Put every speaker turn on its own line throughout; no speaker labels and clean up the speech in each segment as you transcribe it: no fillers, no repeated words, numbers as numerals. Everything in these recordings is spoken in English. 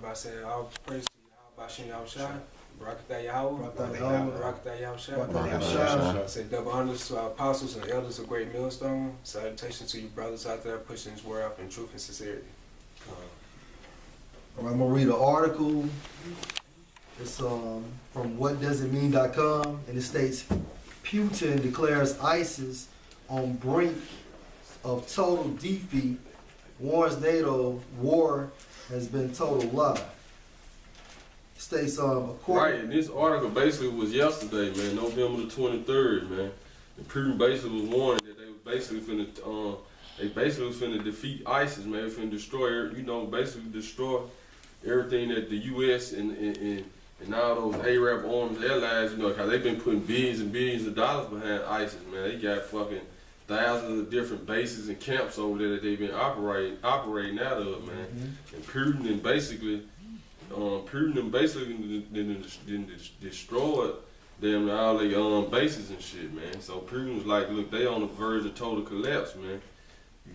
by saying all praise to Yahweh Bashem Yahushua, Barakatah Yahweh, Barakatah Yahushua. Say double honors to our apostles and elders of Great Millstone. Salutations to you brothers out there pushing this word out in truth and sincerity.
I'm going to read an article. It's from whatdoesitmean.com, and it states, Putin declares ISIS on brink of total defeat, warns NATO war has been total lie. It states,
right, and this article basically was yesterday, man, November the 23rd, man. And Putin basically was warning that they was basically finna defeat ISIS, man. They finna destroy, basically destroy everything that the U.S. and all those Arab arms allies, because they've been putting billions and billions of dollars behind ISIS, man. They got fucking thousands of different bases and camps over there that they've been operating out of, man. And Putin basically destroyed them all their bases and shit, man. So Putin was like, look, they on the verge of total collapse, man.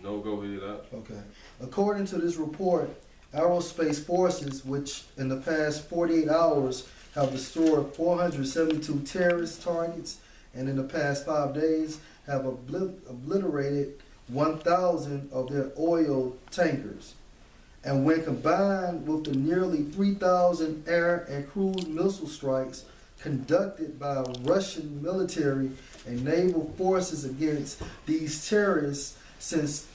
Go ahead out.
Okay. According to this report, aerospace forces, which in the past 48 hours have destroyed 472 terrorist targets, and in the past 5 days have obliterated 1,000 of their oil tankers. And when combined with the nearly 3,000 air and cruise missile strikes conducted by Russian military and naval forces against these terrorists since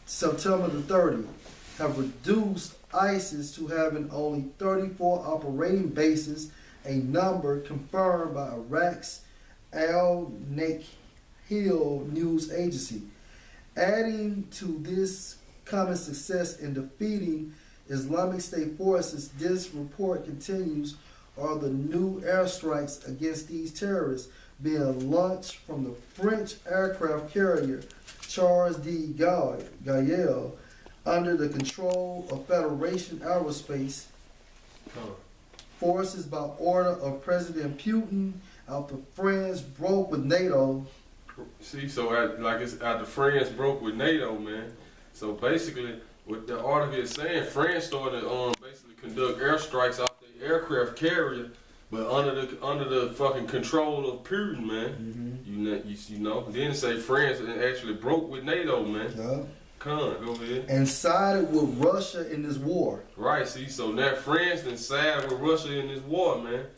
September the 30th, have reduced ISIS to having only 34 operating bases, a number confirmed by Iraq's Al-Nakhl news agency. Adding to this common success in defeating Islamic State forces, this report continues, are the new airstrikes against these terrorists being launched from the French aircraft carrier Charles de Gaulle under the control of Federation Aerospace forces by order of President Putin after France broke with NATO.
See, so after France broke with NATO, man. So basically, what the article is saying, France started basically conduct airstrikes off the aircraft carrier, but under the fucking control of Putin, man. Then say France actually broke with NATO, man.
Yeah.
Go ahead.
And sided with Russia in this war.
Right, see, so now France then sided with Russia in this war, man.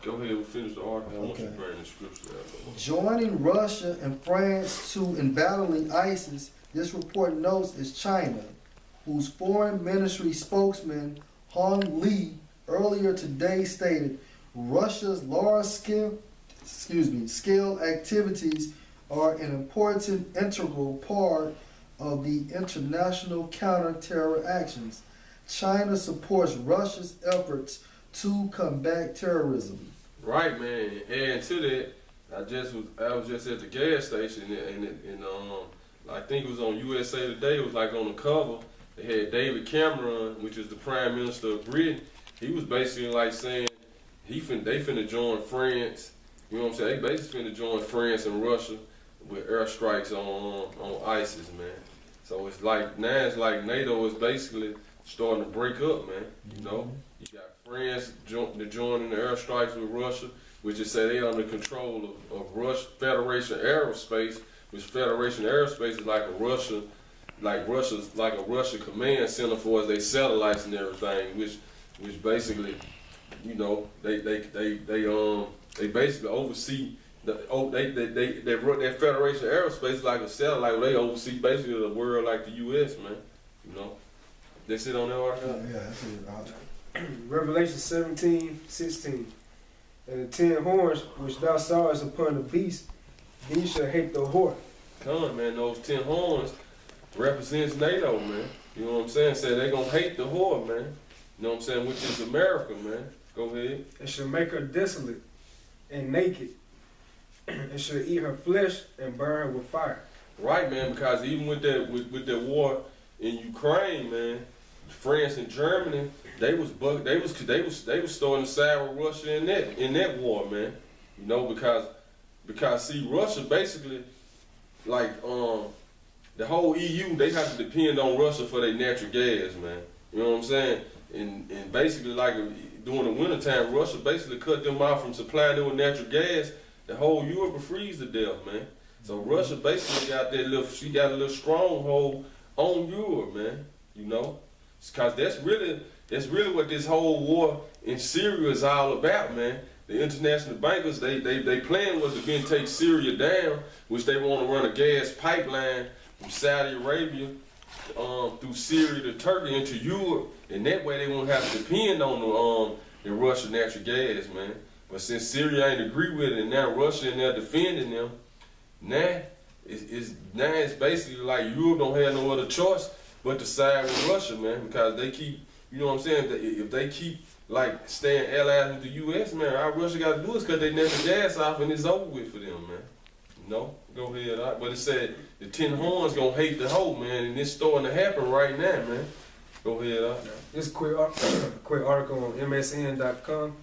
Go ahead and finish the article. I want you to bring the scripture out.
Joining Russia and France in battling ISIS, this report notes, is China, whose foreign ministry spokesman Hong Li earlier today stated Russia's large-scale activities are an important integral part of the international counter-terror actions. China supports Russia's efforts to combat terrorism.
Right, man. And to that, I was just at the gas station, and I think it was on USA Today. It was like on the cover. They had David Cameron, which is the Prime Minister of Britain. He was basically like saying they finna join France. You know what I'm saying? They basically finna join France and Russia with airstrikes on ISIS, man. So it's like NATO is basically starting to break up, man. You got France joining the airstrikes with Russia, which is say they under control of Federation Aerospace, which Federation Aerospace is like a Russia's command center for their satellites and everything, which basically, they basically oversee that Federation Aerospace is like a satellite where they oversee basically the world like the U.S., man. That's it on that article?
Yeah, that's it.
Revelation 17:16. And the 10 horns which thou sawest upon the beast, these shall hate the whore.
Come on, man, those 10 horns represents NATO, man. You know what I'm saying? Say they gonna hate the whore, man. You know what I'm saying? Which is America, man. Go ahead.
And shall make her desolate and naked, and shall eat her flesh and burn her with fire.
Right, man, because even with that war in Ukraine, man, France and Germany, they was starting to side with Russia in that war, man. Because see, Russia basically, like the whole EU, they have to depend on Russia for their natural gas, man. You know what I'm saying? And basically, like during the wintertime, Russia basically cut them off from supplying them with natural gas. The whole Europe will freeze to death, man. So Russia basically got that little, she got a little stronghold on Europe, man. You know, because that's really what this whole war in Syria is all about, man. The international bankers, they plan was to then take Syria down, which they want to run a gas pipeline from Saudi Arabia through Syria to Turkey into Europe, and that way they won't have to depend on the Russian natural gas, man. But since Syria ain't agree with it, and now Russia and they're defending them, now it's basically like Europe don't have no other choice but to side with Russia, man, because they keep, you know what I'm saying, if they keep like staying allies with the U.S., man, all Russia got to do is cut their natural gas off and it's over with for them, man. You know, go ahead. But it said the 10 horns gonna hate the hoe, man, and it's starting to happen right now, man. Go ahead.
This quick article on MSN.com.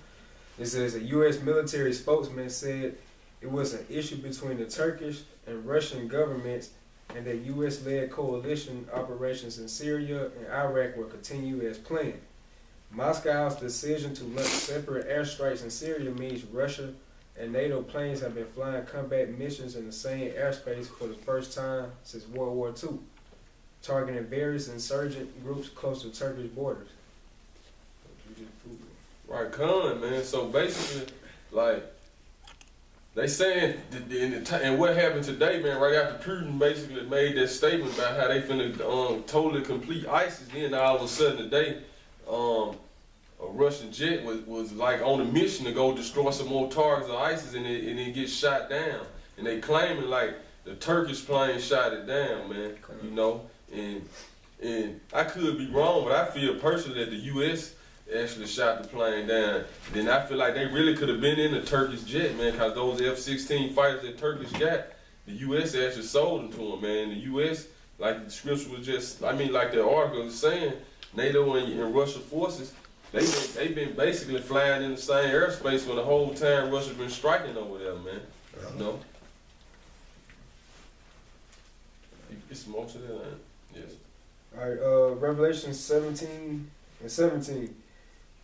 It says a U.S. military spokesman said it was an issue between the Turkish and Russian governments, and that U.S.-led coalition operations in Syria and Iraq will continue as planned. Moscow's decision to launch separate airstrikes in Syria means Russia and NATO planes have been flying combat missions in the same airspace for the first time since World War II, targeting various insurgent groups close to Turkish borders.
Right, con, man. So basically, like, they saying, and what happened today, man, right after Putin basically made that statement about how they finna totally complete ISIS, then all of a sudden today, a Russian jet was like on a mission to go destroy some more targets of ISIS, and it gets shot down. And they claiming like the Turkish plane shot it down, man. You know, and I could be wrong, but I feel personally that the U.S. actually shot the plane down. Then I feel like they really could have been in the Turkish jet, man, because those F-16 fighters that Turkish got, the U.S. actually sold them to them, man. The U.S., like the scripture was just, I mean, like the article was saying, NATO and Russia forces, they've been basically flying in the same airspace for the whole time Russia's been striking over there, man. You know? It's most of that, man. Yes.
All right, Revelation 17:17.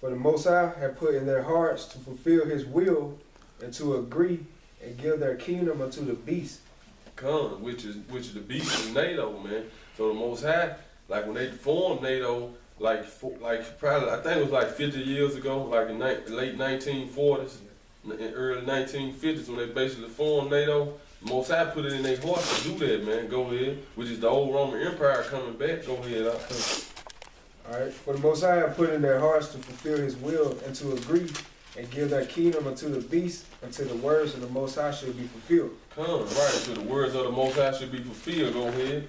For the Most High have put in their hearts to fulfill his will and to agree and give their kingdom unto the beast.
Come, which is the beast of NATO, man. So the Most High, like when they formed NATO, like probably I think it was like 50 years ago, like in late 1940s, and early 1950s, when they basically formed NATO. Most High put it in their hearts to do that, man. Go ahead. Which is the old Roman Empire coming back. Go ahead.
Alright. For the Most High have put in their hearts to fulfill his will and to agree and give their kingdom unto the beast until the words of the Most High should be fulfilled.
Come, right. Until the words of the Most High should be fulfilled. Go ahead.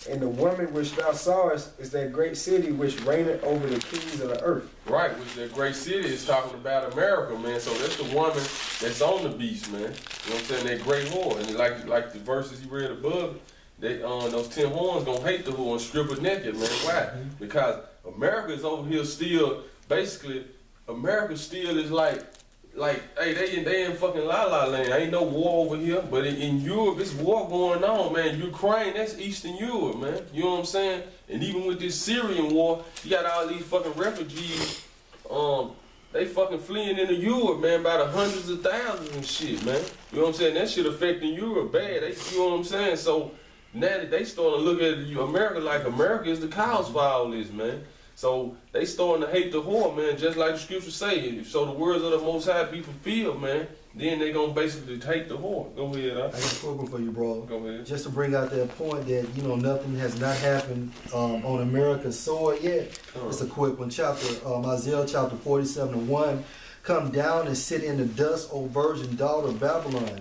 And the woman which thou sawest is that great city which reigneth over the kings of the earth.
Right, which that great city is talking about America, man. So that's the woman that's on the beast, man. You know what I'm saying? That great whore. And like the verses you read above, they those 10 horns gonna hate the whore and strip her naked, man. Why? Because America is over here still, basically, America still is like, hey, they in fucking la la land. Ain't no war over here, but in Europe, it's war going on, man. Ukraine, that's Eastern Europe, man. You know what I'm saying? And even with this Syrian war, you got all these fucking refugees, they fucking fleeing into Europe, man, by the hundreds of thousands and shit, man. You know what I'm saying? That shit affecting Europe bad. You know what I'm saying? So now that they starting to look at America like America is the cause for all this, man. So they starting to hate the whore, man, just like the scriptures say. So the words of the Most High be fulfilled, man. Then they gonna basically hate the whore. Go ahead.
I got a program for you, bro.
Go ahead.
Just to bring out that point that, you know, nothing has not happened on America's soil yet. It's a quick one. Isaiah chapter 47:1. Come down and sit in the dust, O virgin daughter of Babylon.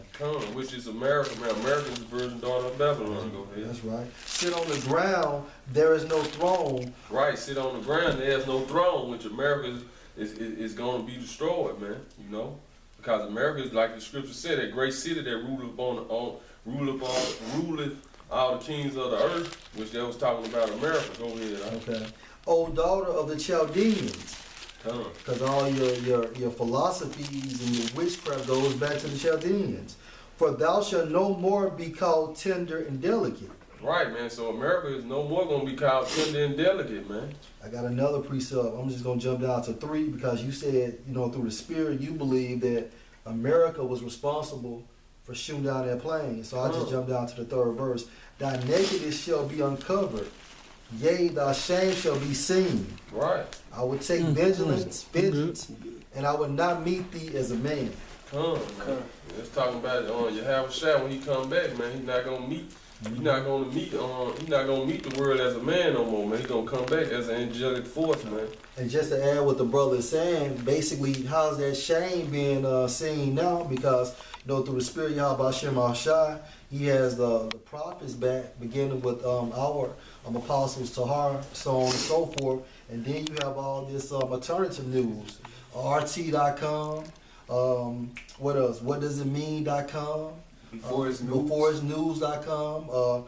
Which is America, man. America is the virgin daughter of Babylon. Go ahead.
That's right. Sit on the ground, there is no throne.
Right, sit on the ground, there is no throne, which America is going to be destroyed, man. You know? Because America is, like the scripture said, a great city that ruleth all the kings of the earth, which they was talking about America. Go ahead.
Okay. O daughter of the Chaldeans. Because all your philosophies and your witchcraft goes back to the Chaldeans. For thou shalt no more be called tender and delicate.
Right, man. So America is no more gonna be called tender and delicate, man.
I got another precept. I'm just gonna jump down to 3 because you said, through the Spirit, you believe that America was responsible for shooting down that plane. So I just jumped down to the 3rd verse. Thy nakedness shall be uncovered, yea, thy shame shall be seen.
Right.
I would take vengeance, and I would not meet thee as a man.
Man. Let's talk about you have a shot when he come back, man. He's not gonna meet. He's not gonna meet. He's not gonna meet the world as a man no more, man. He's gonna come back as an angelic force, man.
And just to add what the brother is saying, basically, how's that shame being seen now? Because through the Spirit, Yahweh Hashem Shai, he has the prophets back, beginning with our apostles Tahar, so on and so forth. And then you have all this alternative news, RT.com. What else? What does it mean.com? Beforeitsnews.com,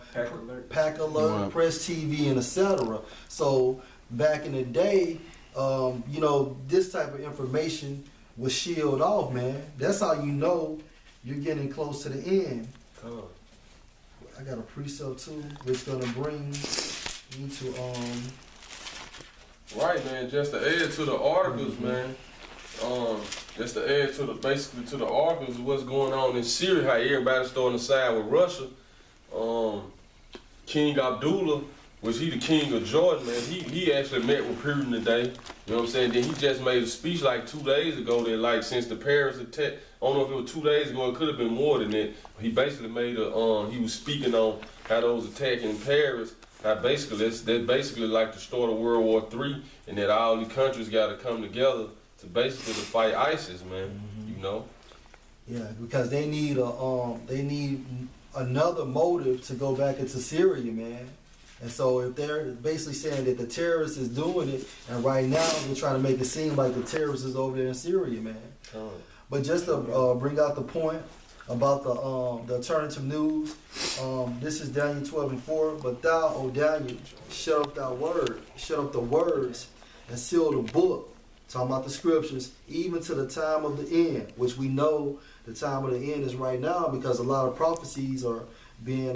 Pack Alert, Press TV, and etc. So back in the day, this type of information was shielded off, man. That's how you know you're getting close to the end. I got a precept too, which is gonna bring me to
Right, man. Just to add to the articles, man. Just to add to the articles of what's going on in Syria, how everybody's starting to side with Russia. King Abdullah, was he the king of Jordan, man? He actually met with Putin today. You know what I'm saying? Then he just made a speech like 2 days ago that like since the Paris attack, I don't know if it was 2 days ago, it could have been more than that. He basically made he was speaking on how those attacks in Paris, how basically that's basically like the start of World War III, and that all these countries got to come together to basically to fight ISIS, man.
Yeah, because they need another motive to go back into Syria, man. And so if they're basically saying that the terrorist is doing it, and right now they're trying to make it seem like the terrorist is over there in Syria, man. But just to bring out the point about the alternative news, this is Daniel 12:4. But thou, O Daniel, shut up the words, and seal the book. Talking about the scriptures, even to the time of the end, which we know the time of the end is right now because a lot of prophecies are being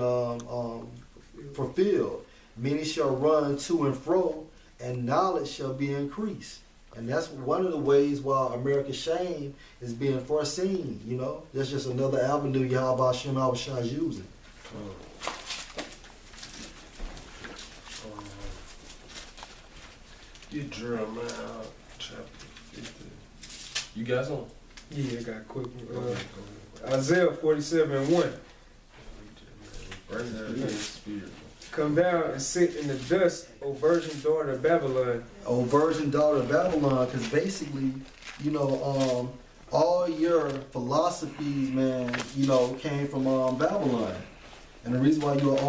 fulfilled. Many shall run to and fro, and knowledge shall be increased. And that's one of the ways why America's shame is being foreseen. That's just another avenue Yahweh Hashem Shai is using.
You Jeremiah chapter 50. You got some?
Yeah, I got a quick one. Isaiah 47:1.
Bring that in the spirit.
Come down and sit in the dust, O virgin daughter of Babylon.
O virgin daughter of Babylon, because basically, all your philosophies, man, came from Babylon. And the reason why you're an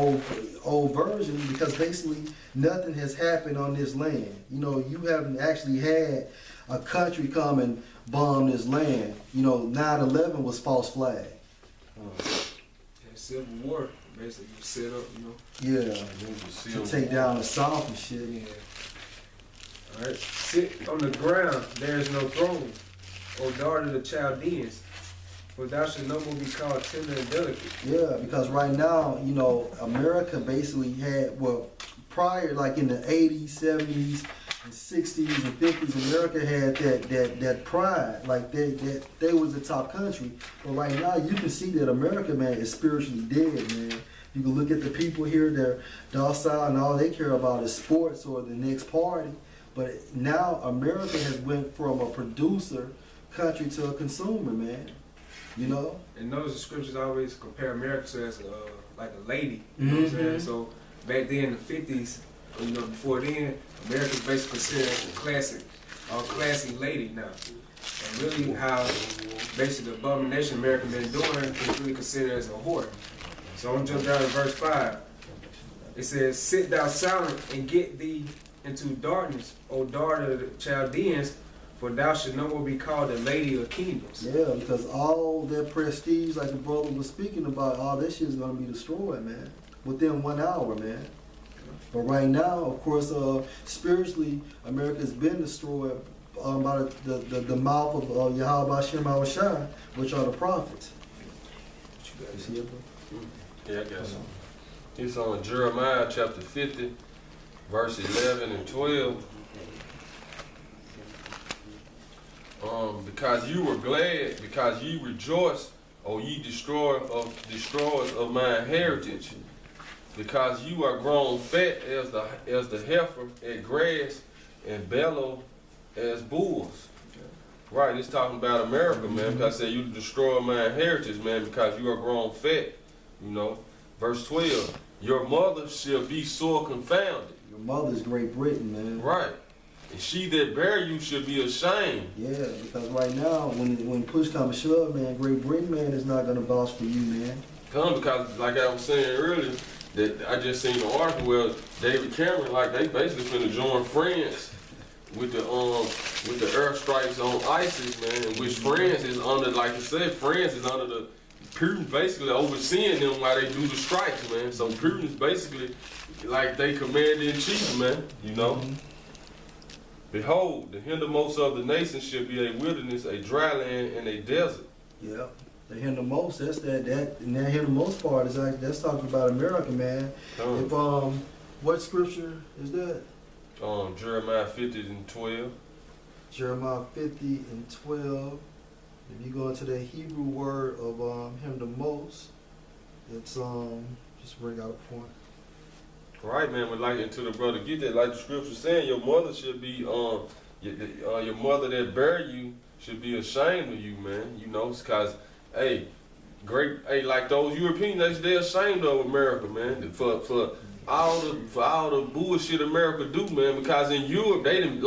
old virgin, because basically nothing has happened on this land. You haven't actually had a country come and bomb this land. 9/11 was false flag.
Civil War, basically, you set up,
Yeah, to take down the South and shit.
Yeah. All right. Sit on the ground, there is no throne, O daughter of the Chaldeans, for thou shalt no more be called tender and delicate.
Yeah, because right now, America basically had, prior, like in the 80s, 70s, and 60s and 50s, America had that pride, like they was the top country. But right now, you can see that America, man, is spiritually dead, man. You can look at the people here, they're docile, and all they care about is sports or the next party. But now America has went from a producer country to a consumer, man.
And notice the scriptures always compare America to as like a lady. You know what I'm saying? So back then in the 50s, before then, America was basically considered as a classy lady now. And really how basically the abomination America been doing is really considered as a whore. So I'm gonna jump down to verse 5. It says, sit thou silent and get thee into darkness, O daughter of the Chaldeans, for thou shalt no more be called a lady of kingdoms.
Yeah, because all that prestige, like the brother was speaking about, all that shit is going to be destroyed, man, within 1 hour, man. But right now, of course, spiritually, America has been destroyed by the mouth of Yahweh Hashem Shai, which are the prophets.
You
see it, bro?
Yeah, I guess so. It's on Jeremiah chapter 50, verse 11 and 12. Because you were glad, because ye rejoiced, O ye destroyers of mine heritage, because you are grown fat as the heifer at grass, and bellow as bulls. Right, it's talking about America, man, because I said you destroy my heritage, man, because you are grown fat, you know. Verse 12, your mother shall be sore confounded.
Your mother's Great Britain, man.
Right. And she that bear you should be ashamed.
Yeah, because right now, when push comes to shove, man, Great Britain, man, is not gonna vouch for you, man.
Because like I was saying earlier, that I just seen an article where David Cameron, like they basically finna join France with the airstrikes on ISIS, man, in which France is under, like you said, France is under the Putin basically overseeing them while they do the strikes, man. So Putin's basically like they commander in chief, man. You know. Mm-hmm. Behold, the hindermost of the nations shall be a wilderness, a dry land, and a desert.
Yeah, the hindermost. That's that hindermost part is like that's talking about America, man. If what scripture is that?
Jeremiah 50 and 12.
Jeremiah 50 and 12. If you go into the Hebrew word of hindermost, it's just bring out a point.
Right, man, but like into the brother get that, like the scripture saying, your mother should be your mother that bear you should be ashamed of you, man. You know, because like those European nations, they're ashamed of America, man. For all the bullshit America do, man. Because in Europe, they didn't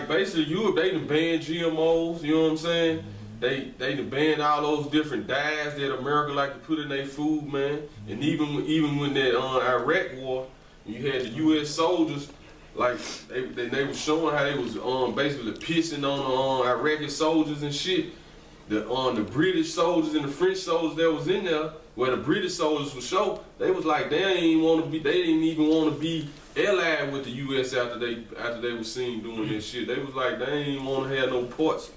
basically Europe, they done banned GMOs. You know what I'm saying? They done banned all those different dyes that America like to put in their food, man. And even when that Iraq war, you had the U.S. soldiers, like they were showing how they was basically pissing on the Iraqi soldiers and shit. The British soldiers and the French soldiers that was in there, where the British soldiers were show, they was like they didn't even want to be allied with the U.S. after they was seen doing this shit. They was like they didn't even want to have no ports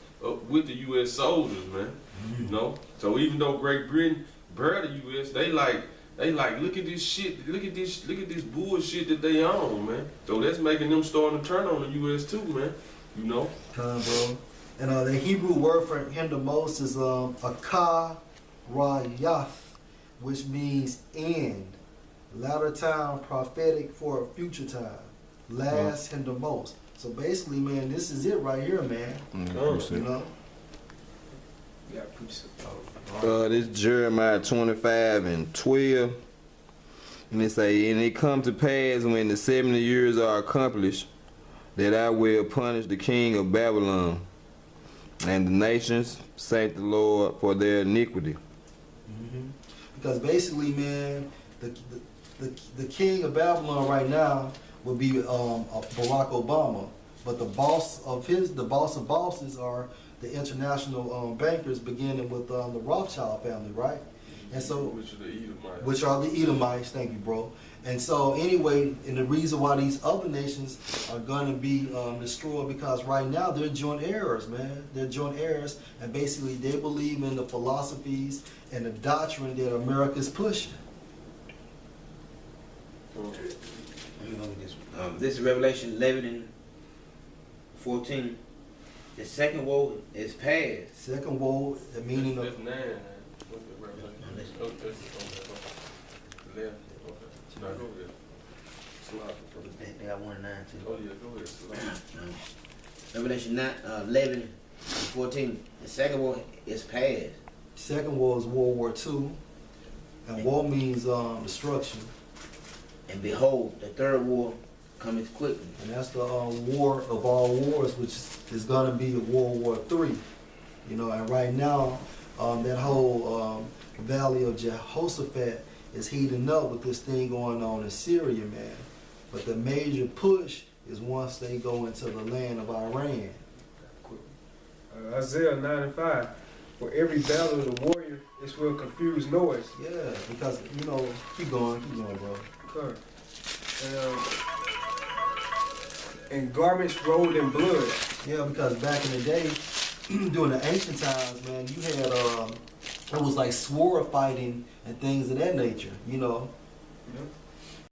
with the U.S. soldiers, man. You know. So even though Great Britain bear the U.S., they like look at this shit, look at this bullshit that they own, man. So that's making them starting to turn on the U.S. too, man. You know.
Bro. And the Hebrew word for hindermost is akarayath, which means end. Latter time, prophetic for a future time. Last, hindermost. So basically, man, this is it right here, man. You know?
This Jeremiah 25 and 12. And it say, and it come to pass when the 70 years are accomplished, that I will punish the king of Babylon and the nations, saith the Lord, for their iniquity.
Because basically, man, the king of Babylon right now would be Barack Obama, but the boss of bosses are the international bankers, beginning with the Rothschild family, right? And so, which are the Edomites. Thank you, bro. And so, anyway, and the reason why these other nations are going to be destroyed, because right now they're joint heirs, man. They're joint heirs, and basically they believe in the philosophies and the doctrine that America's pushing.
This is Revelation 11 and 14. The second woe is past.
Second woe, the meaning of...
That's 9. What's the Revelation? Oh, that's on left. No, go ahead.
They got 1 and 9 too.
Oh yeah, go ahead.
Revelation 11 and 14. The second woe is past.
Second war is World War II, and war means destruction.
And behold, the third war cometh quickly.
And that's the war of all wars, which is going to be World War III. You know, and right now, that whole valley of Jehoshaphat is heating up with this thing going on in Syria, man. But the major push is once they go into the land of Iran.
Isaiah 9:5. For every battle of the warrior, it will confuse noise.
Yeah, because, you know, keep going, bro.
Sure. And garments rolled in blood.
Yeah, because back in the day, during the ancient times, man, you had it was like sword fighting and things of that nature, you know.
Yeah.